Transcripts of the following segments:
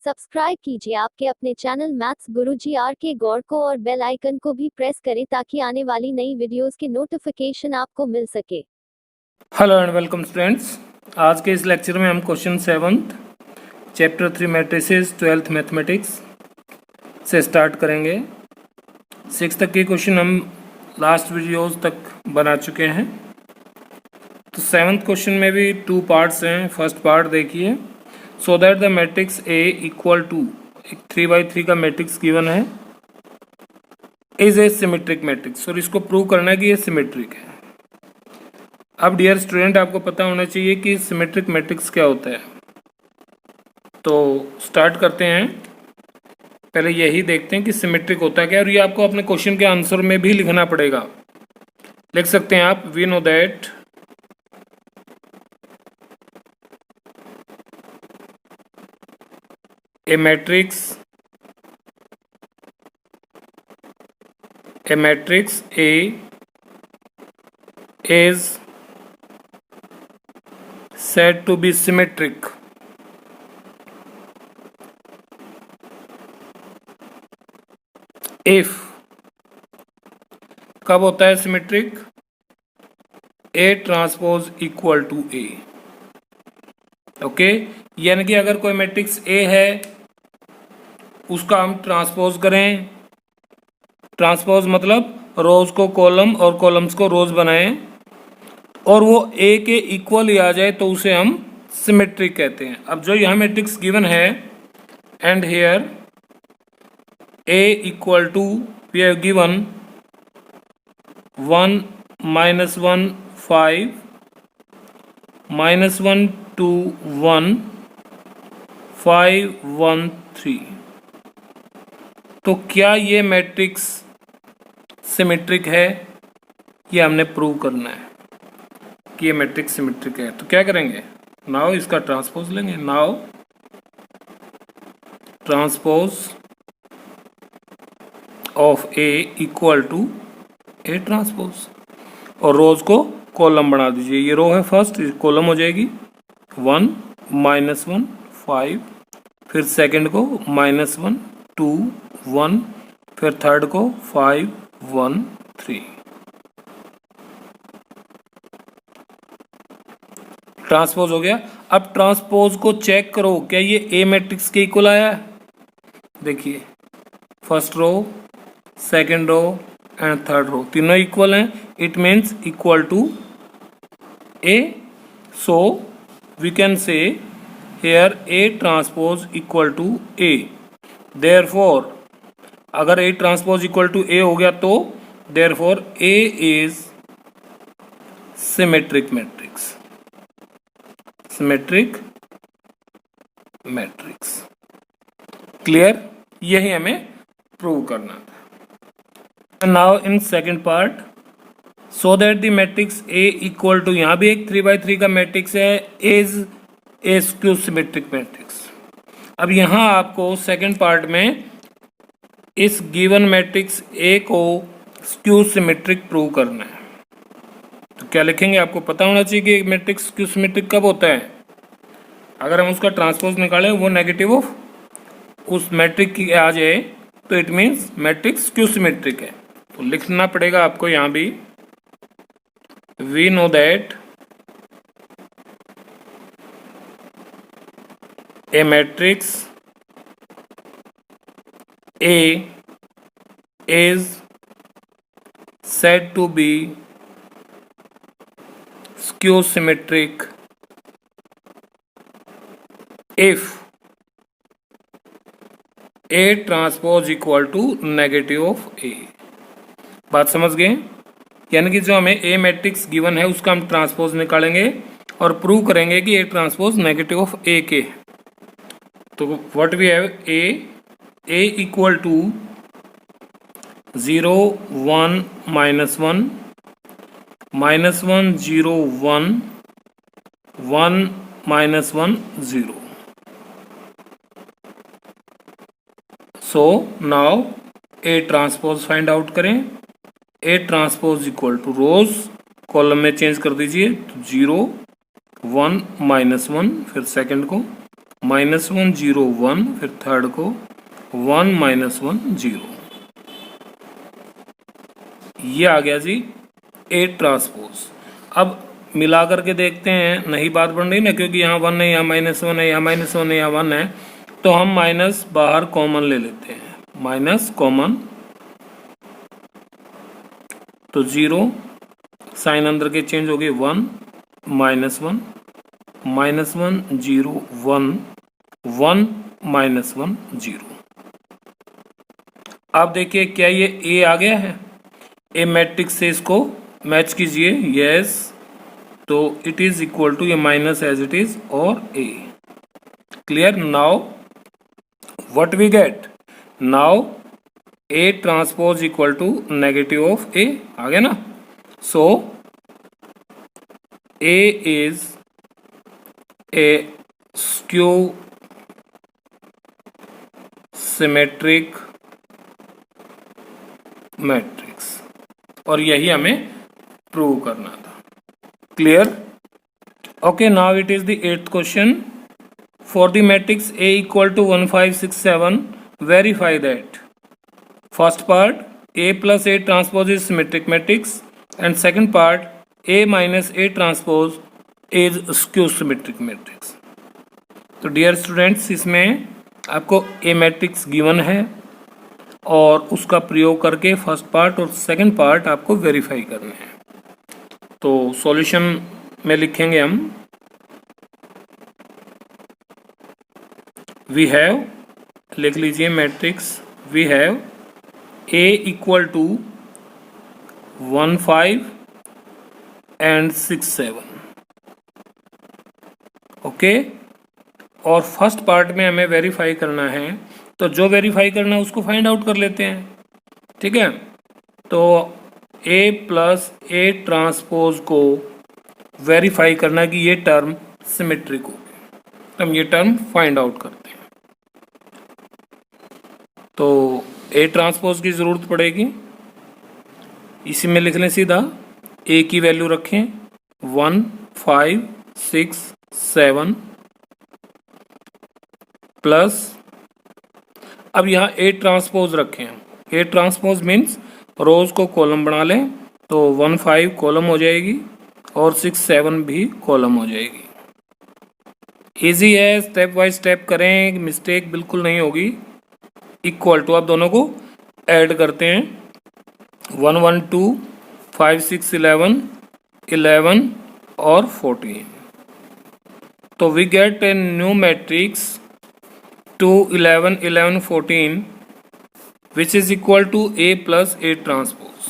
Subscribe कीजिए आपके अपने चैनल मैथ्स गुरुजी आर के गौर को और बेल आइकन को भी प्रेस करें ताकि आने वाली नई वीडियोस के नोटिफिकेशन आपको मिल सके। Hello and welcome students. आज के इस लेक्चर में हम question 7 chapter 3 matrices 12th mathematics से स्टार्ट करेंगे। 6 तक के क्वेश्चन हम लास्ट वीडियोस तक बना चुके हैं। तो 7th क्वेश्चन में भी 2 पार्ट्स हैं। फर्स्ट पार्ट देखिए, so that the matrix A equal to, एक 3x3 का मैट्रिक्स गिवन है, इज ए सिमेट्रिक मैट्रिक्स, और इसको प्रूव करना है कि ये सिमेट्रिक है। अब डियर स्टूडेंट, आपको पता होना चाहिए कि सिमेट्रिक मैट्रिक्स क्या होता है। तो स्टार्ट करते हैं। पहले यही देखते हैं कि सिमेट्रिक होता है क्या, और ये आपको अपने क्वेश्चन के आंसर में भी लिखना पड़ेगा। लिख सकते हैं आप, we know that a matrix A is said to be symmetric if, कब होता है symmetric? A transpose equal to A। Okay, यानी कि अगर कोई मैट्रिक्स A है उसका हम ट्रांसपोज करें। ट्रांसपोज मतलब रोज को कॉलम और कॉलम्स को रोज बनाएं और वो ए के इक्वल ही आ जाए तो उसे हम सिमेट्रिक कहते हैं। अब जो यहाँ मैट्रिक्स गिवन है, and here A equal to, we have given 1 -1 5 -1 2 1 5 1 3। तो क्या ये मैट्रिक्स सिमेट्रिक है? ये हमने प्रूव करना है कि ये मैट्रिक्स सिमेट्रिक है। तो क्या करेंगे? नाउ इसका ट्रांसपोज लेंगे। Now transpose of A equal to A transpose, और रोज को कॉलम बना दीजिए। ये रो है फर्स्ट, कॉलम हो जाएगी 1 -1 5, फिर सेकंड को -1 2 1, फिर थर्ड को 5 1 3। ट्रांसपोज हो गया। अब ट्रांसपोज को चेक करो, क्या ये ए मैट्रिक्स के इक्वल आया है? देखिए, first row, second row and third row तीनों इक्वल हैं। It means equal to A. So we can say here A transpose equal to A. Therefore अगर A transpose equal to A हो गया तो therefore A is symmetric matrix. Symmetric matrix clear? यही हमें prove करना था। Now in second part, so that the matrix A equal to, यहां भी एक 3x3 का मैट्रिक्स है, is a skew symmetric matrix. अब यहां आपको सेकंड पार्ट में इस गिवन मैट्रिक्स ए को स्क्यू सिमेट्रिक प्रूव करना है। तो क्या लिखेंगे? आपको पता होना चाहिए कि मैट्रिक्स स्क्यू सिमेट्रिक कब होता है। अगर हम उसका ट्रांसपोज निकालें, वो नेगेटिव ऑफ उस मैट्रिक की आ जाए तो it means matrix skew symmetric है। तो लिखना पड़ेगा आपको यहां भी, we know that A matrix A is said to be skew symmetric if A transpose equal to negative of A। बात समझ गए? यानी कि जो हमें A मैट्रिक्स गिवन है उसका हम ट्रांसपोज निकालेंगे और प्रूव करेंगे कि A transpose negative of A के। तो what we have, A equal to 0 1 -1 -1 0 1 1 -1 0। So now A transpose find out करें। A transpose equal to, rows column में चेंज कर दीजिए, 0 1 -1, फिर सेकंड को -1 0 1, फिर थर्ड को 1 -1 0। ये आ गया जी A ट्रांसपोज। अब मिला करके देखते हैं, नहीं बात बन रही ना, क्योंकि यहाँ 1 है, यहाँ -1 है, यहाँ -1 है, यहाँ 1 है, तो हम माइनस बाहर कॉमन ले लेते हैं, माइनस कॉमन, तो 0, साइन अंदर के चेंज हो गए, 1 -1 -1 0 1 1 -1 0। अब देखिए क्या ये A आ गया है, ए मैट्रिक्स से इसको मैच कीजिए, यस, तो इट इज इक्वल टू ये माइनस एज इट इज और A। Clear? Now what we get, now A transpose equal to negative of A आ गया ना। So A is a skew symmetric matrix, और यही हमें प्रूव करना था। Clear? Okay, now it is the 8th question. For the matrix A equal to 1 5 6 7 verify that first part A plus A transpose is symmetric matrix and second part A minus A transpose is skew symmetric matrix. तो dear students, इसमें आपको A matrix given है और उसका प्रयोग करके first part और second part आपको वेरीफाई करने हैं। तो सॉल्यूशन में लिखेंगे हम, वी हैव, लिख लीजिए matrix, we have A equal to 1 5 and 6 7। Okay, और फर्स्ट पार्ट में हमें वेरीफाई करना है, तो जो वेरीफाई करना है उसको फाइंड आउट कर लेते हैं। ठीक है, तो A प्लस A ट्रांसपोज को वेरीफाई करना कि ये टर्म सिमेट्रिक हो गए, तो हम ये टर्म फाइंड आउट करते हैं। तो A ट्रांसपोज की ज़रूरत पड़ेगी, इसी में लिख लें सीधा, A की वैल्यू रखें 1 5 6 7 प्लस, अब यहाँ A ट्रांसपोज रखें, A ट्रांसपोज मीन्स रोज को कॉलम बना लें, तो 1 5 कॉलम हो जाएगी और 6 7 भी कॉलम हो जाएगी। इजी है, स्टेप बाय स्टेप करें, मिस्टेक बिल्कुल नहीं होगी। इक्वल टू, आप दोनों को ऐड करते हैं, 1 1 2 5 6 11 11 और 14, तो we get a new matrix 2 11 11 14 which is equal to A plus A transpose.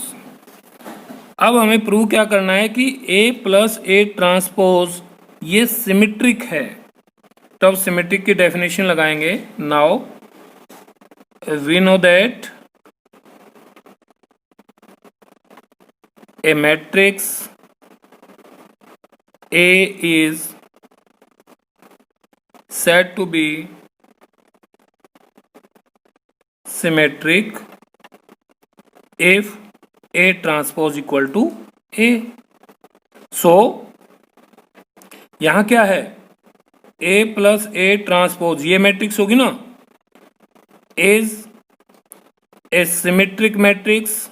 अब हमें प्रूव क्या करना है कि A प्लस A ट्रांसपोज ये सिमेट्रिक है, तो अब सिमेट्रिक की डेफिनेशन लगाएंगे। Now we know that a matrix A is said to be symmetric if A transpose equal to A. So यहां क्या है, A प्लस A ट्रांसपोज, ये मैट्रिक्स होगी ना, is a symmetric matrix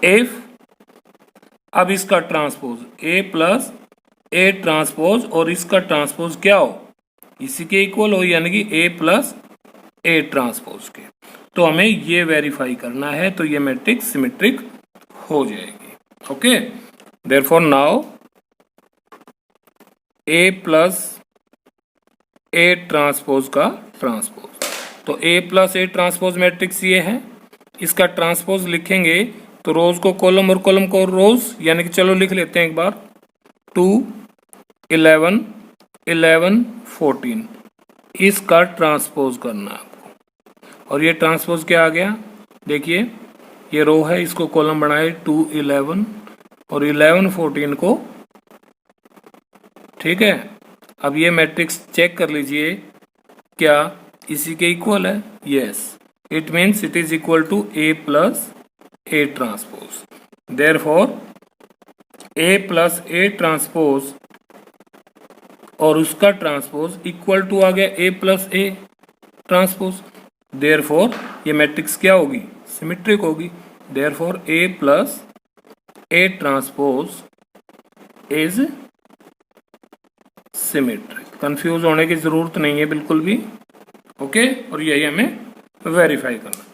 if, अब इसका transpose A plus A transpose और इसका ट्रांसपोज क्या हो, इसी के इक्वल हो, यानी कि A प्लस A ट्रांसपोज के। तो हमें ये वेरीफाई करना है, तो ये मैट्रिक्स सिमेट्रिक हो जाएगी। Okay, therefore now A plus A transpose का ट्रांसपोज, तो A plus A transpose matrix ये है, इसका ट्रांसपोज लिखेंगे तो रोज को कॉलम और कॉलम को रोज, यानी कि चलो लिख लेते हैं एक बार, 2 11 11 14, इसका ट्रांसपोज करना आपको, और ये ट्रांसपोज क्या आ गया, देखिए ये रो है, इसको कॉलम बनाए 2 11 और 11 14 को। ठीक है, अब ये मैट्रिक्स चेक कर लीजिए, क्या इसी के इक्वल है, yes, it means it is equal to A plus A transpose. Therefore A plus A transpose और उसका ट्रांसपोज इक्वल टू आ गया A plus A transpose. Therefore ये मैट्रिक्स क्या होगी, सिमेट्रिक होगी। Therefore A plus A transpose is symmetric. Confuse होने की जरूरत नहीं है बिल्कुल भी, ओके। और यही हमें वेरीफाई करना था।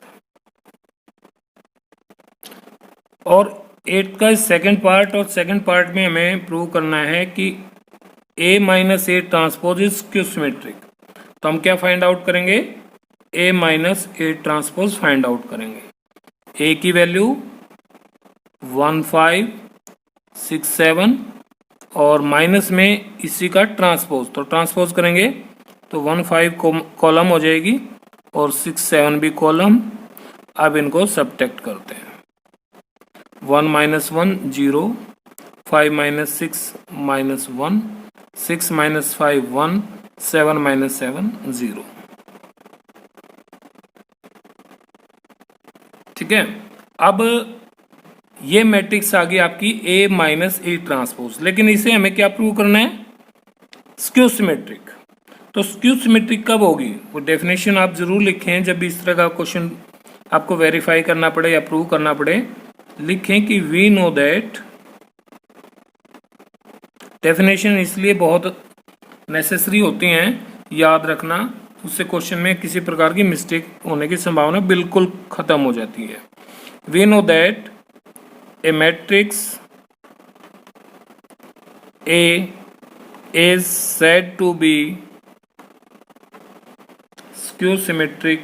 और 8 का सेकंड पार्ट, और सेकंड पार्ट में हमें प्रूव करना है कि A minus A transpose is skew symmetric. तो हम क्या फाइंड आउट करेंगे, A minus A transpose find out करेंगे। ए की वैल्यू 1567 और माइनस में इसी का ट्रांसपोज, तो ट्रांसपोज करेंगे तो 15 कॉलम हो जाएगी और 67 भी कॉलम। अब इनको सब्ट्रैक्ट करते हैं। 1 minus 1 0, 5 minus 6 minus 1, 6 minus 5 1, 7 minus 7 0। ठीक है। अब ये मैट्रिक्स आ गई आपकी ए माइनस ए ट्रांसपोज, लेकिन इसे हमें क्या प्रूव करना है, स्क्यू सिमेट्रिक। तो स्क्यू सिमेट्रिक कब होगी, वो डेफिनेशन आप जरूर लिखें जब भी इस तरह का क्वेश्चन आपको वेरीफाई करना पड़े या प्रूव करना पड़े। लिखें कि वी नो दैट, डेफिनेशन इसलिए बहुत नेसेसरी होती हैं याद रखना, उससे क्वेश्चन में किसी प्रकार की मिस्टेक होने की संभावना बिल्कुल खत्म हो जाती है। We know that a matrix A is said to be skew symmetric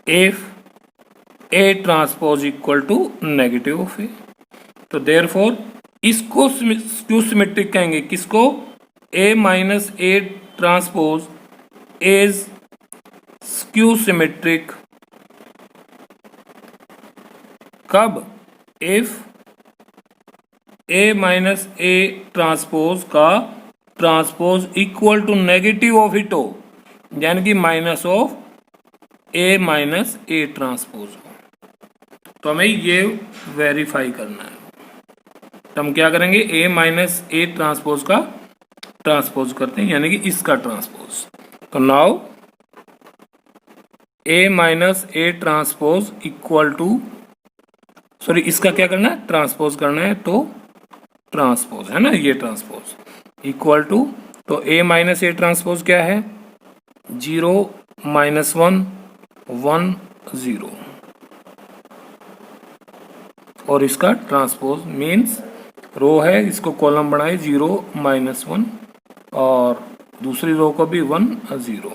if A transpose equal to negative of A। तो therefore इसको स्क्यू सिमेट्रिक कहेंगे, किसको, A minus A transpose is skew symmetric कब, if A minus A transpose का transpose equal to negative of it हो, यानी कि minus of A minus A transpose हो। तो हमें ये वेरीफाई करना है। तो हम क्या करेंगे, ए माइनस ए ट्रांसपोज का ट्रांसपोज करते हैं, यानी कि इसका ट्रांसपोज। तो now A minus A transpose equal to, sorry इसका क्या करना है, ट्रांसपोज करना है, तो ट्रांसपोज है ना, ये ट्रांसपोज इक्वल टू, तो ए माइनस ए ट्रांसपोज क्या है, 0 माइनस 1 1 0, और इसका ट्रांसपोज मीन्स रो है, इसको कॉलम बनाए 0 माइनस 1 और दूसरी रो को भी 1 0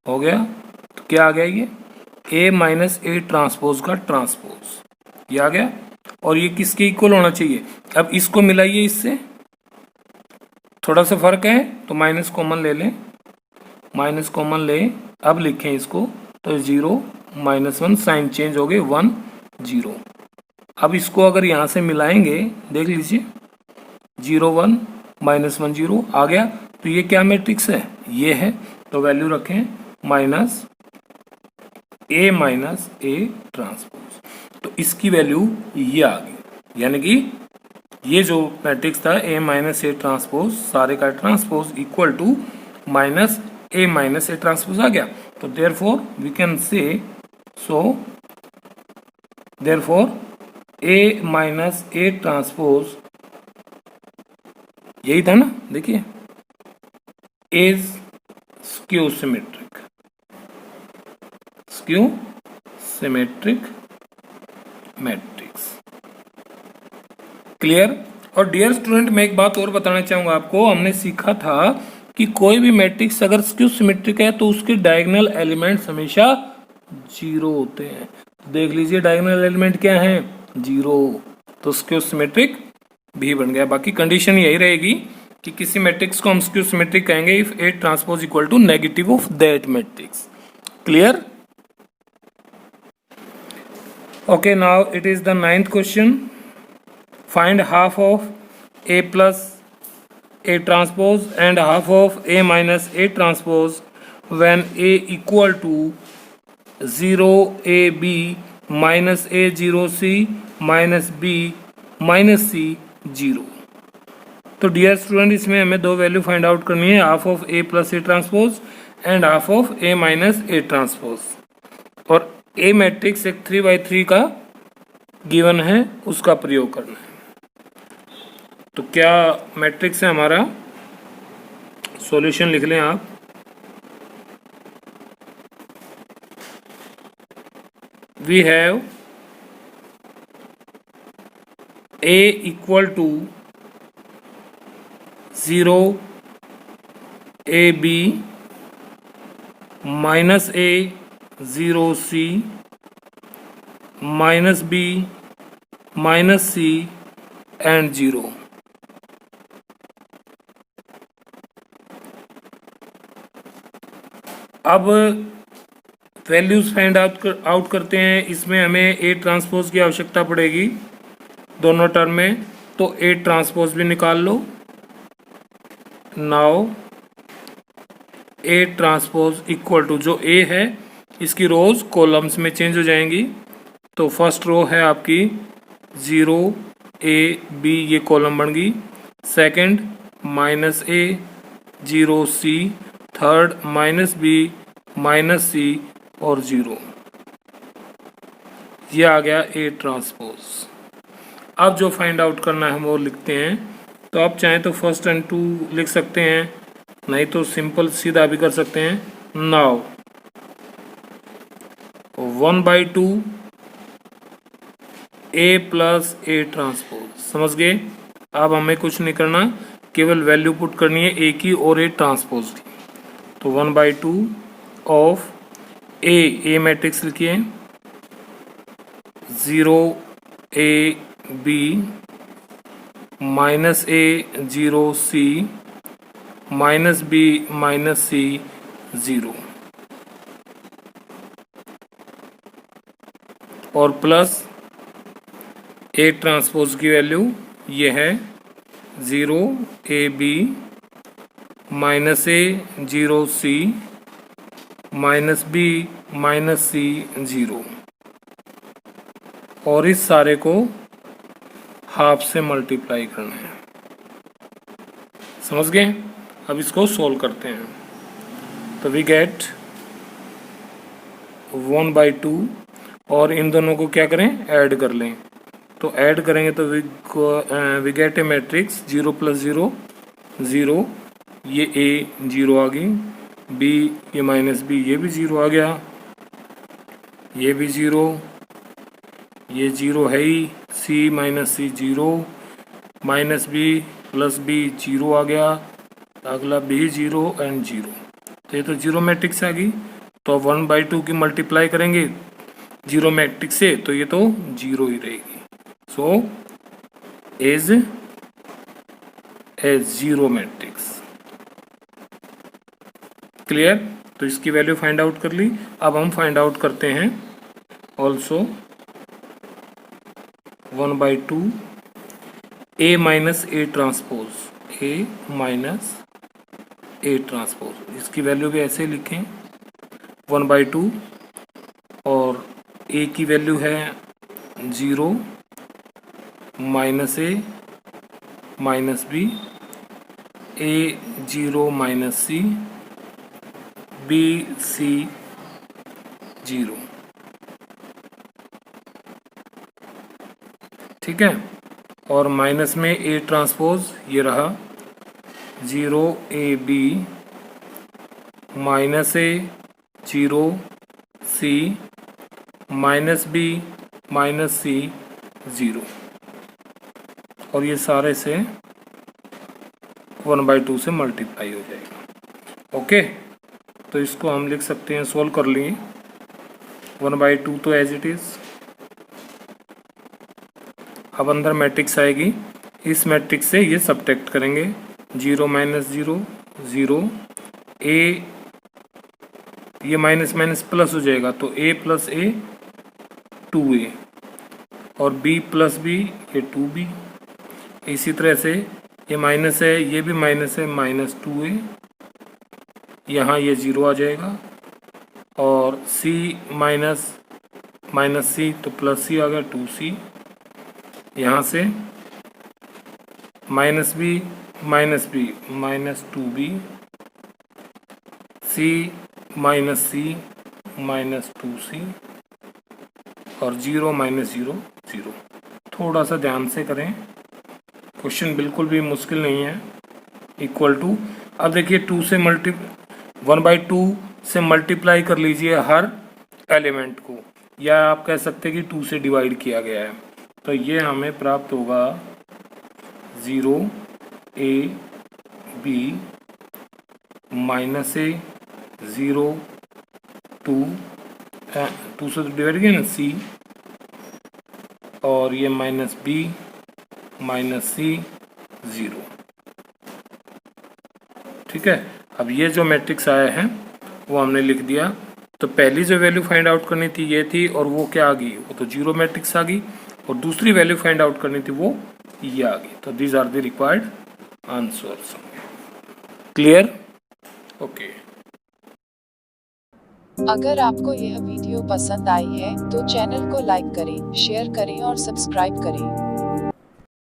हो गया। तो क्या आ गया, ये ए माइनस ए ट्रांसपोज का ट्रांसपोज ये आ गया। और ये किसके इक्वल होना चाहिए, अब इसको मिलाइए इससे, थोड़ा सा फर्क है तो माइनस कॉमन ले लें, माइनस कॉमन ले, अब लिखें इसको, तो 0 माइनस 1 साइन चेंज हो गए 1 0। अब इसको अगर यहाँ से मिलाएंगे, देख लीजिए 0 1 माइनस 1 0 आ गया। तो ये क्या मैट्रिक्स है, ये है। तो वैल्यू रखें माइनस ए ट्रांसपोज, तो इसकी वैल्यू ये आ गई, यानी कि ये जो मैट्रिक्स था ए माइनस ए ट्रांसपोज, सारे का transpose equal to minus A transpose आ गया। तो therefore we can say, so therefore A minus A transpose, यही था ना, देखिए, is skew symmetric, skew symmetric matrix. Clear. और डियर स्टूडेंट, मैं एक बात और बताना चाहूंगा आपको, हमने सीखा था कि कोई भी मैट्रिक्स अगर स्क्यू सिमेट्रिक है तो उसके डायगोनल एलिमेंट्स हमेशा 0 होते हैं। देख लीजिए डायगोनल एलिमेंट क्या है, 0, तो स्क्यू सिमेट्रिक भी बन गया। बाकी कंडीशन यही रहेगी कि किसी मैट्रिक्स को हम स्क्यू सिमेट्रिक कहेंगे if A transpose equal to negative of that matrix. Clear. Okay, now it is the 9th question. Find half of A plus A transpose and half of A minus A transpose when A equal to 0AB minus A 0C minus B minus C 0। तो dear student, इसमें हमें दो value find out करनी है, half of A plus A transpose and half of A minus A transpose. और A matrix एक 3x3 का given है, उसका प्रयोग करना है। तो क्या मैट्रिक्स है हमारा, सॉल्यूशन लिख लें आप। We have A equal to 0 AB minus A 0C minus B minus C and 0। अब वैल्यूज फाइंड आउट करते हैं। इसमें हमें A ट्रांसपोज की आवश्यकता पड़ेगी दोनों टर्म में, तो A ट्रांसपोज भी निकाल लो। Now A transpose equal to, जो A है इसकी रोज कॉलम्स में चेंज हो जाएंगी। तो फर्स्ट रो है आपकी 0AB, ये कॉलम बन गई। Second minus A 0C, third minus B minus C और 0। ये आ गया A ट्रांसपोज। अब जो फाइंड आउट करना है हम वो लिखते हैं। तो आप चाहें तो फर्स्ट एंड टू लिख सकते हैं, नहीं तो सिंपल सीधा भी कर सकते हैं। Now 1/2 A plus A transpose, समझ गए। अब हमें कुछ नहीं करना, केवल वैल्यू पुट करनी है A की और A ट्रांसपोज की। तो 1/2 ऑफ A मैट्रिक्स लिखिए, 0AB minus A 0C minus B minus C 0 और प्लस A ट्रांसपोज की वैल्यू ये है 0AB minus A 0C minus B minus C 0 और इस सारे को हाफ से मल्टीप्लाई करना है, समझ गए। अब इसको सोल्व करते हैं। तो वी गेट 1/2 और इन दोनों को क्या करें, ऐड कर लें। तो ऐड करेंगे तो we get a matrix 0 plus 0 0, ये A 0 आ गई, B ये माइनस B ये भी 0 आ गया, ये भी 0, ये 0 है ही, C minus C 0, minus B plus B 0 आ गया, अगला B 0 एंड 0। तो ये तो 0 मैट्रिक्स आ गई। तो 1/2 की मल्टीप्लाई करेंगे 0 मैट्रिक्स से, तो ये तो 0 ही रहेगी। So is a 0 matrix. Clear. तो इसकी वैल्यू फाइंड आउट कर ली। अब हम फाइंड आउट करते हैं also 1/2 A minus A transpose, A minus A transpose, इसकी वैल्यू भी ऐसे लिखें 1/2 और A की वैल्यू है 0 minus A minus B, A 0 minus C, B C 0। ठीक है। और माइनस में A ट्रांसपोज ये रहा 0AB minus A 0C minus B minus C 0 और ये सारे से 1/2 से मल्टीप्लाई हो जाएगा। ओके, तो इसको हम लिख सकते हैं, सोल्व कर लिए 1/2 तो एज इट इज़। अब अंदर मैट्रिक्स आएगी, इस मैट्रिक्स से ये सब्ट्रैक्ट करेंगे 0 माइनस 0 0, A ये माइनस माइनस प्लस हो जाएगा तो A प्लस A 2A और B प्लस B ये 2B। इसी तरह से ये माइनस है, ये भी माइनस है, माइनस 2A, यहाँ ये 0 आ जाएगा और सी माइनस माइनस सी तो प्लस सी आ गया 2c। यहाँ से माइनस बी माइनस 2b, सी माइनस 2c और 0 माइनस 0 0। थोड़ा सा ध्यान से करें, क्वेश्चन बिल्कुल भी मुश्किल नहीं है। इक्वल टू, अब देखिए 2 से 1/2 से मल्टीप्लाई कर लीजिए हर एलिमेंट को, या आप कह सकते हैं कि 2 से डिवाइड किया गया है, तो ये हमें प्राप्त होगा 0 a b माइनस a 0 2 से डिवाइड किया ना c, और ये माइनस b माइनस c 0। ठीक है, अब ये जो मैट्रिक्स आया है वो हमने लिख दिया। तो पहली जो वैल्यू फाइंड आउट करनी थी ये थी, और वो क्या आ गई, वो तो 0 मैट्रिक्स आ गई, और दूसरी वैल्यू फाइंड आउट करनी थी वो ये आ गई। तो these are the required answers. Clear? Okay. अगर आपको यह वीडियो पसंद आई है तो चैनल को लाइक करें, शेयर करें और सब्सक्राइब करें।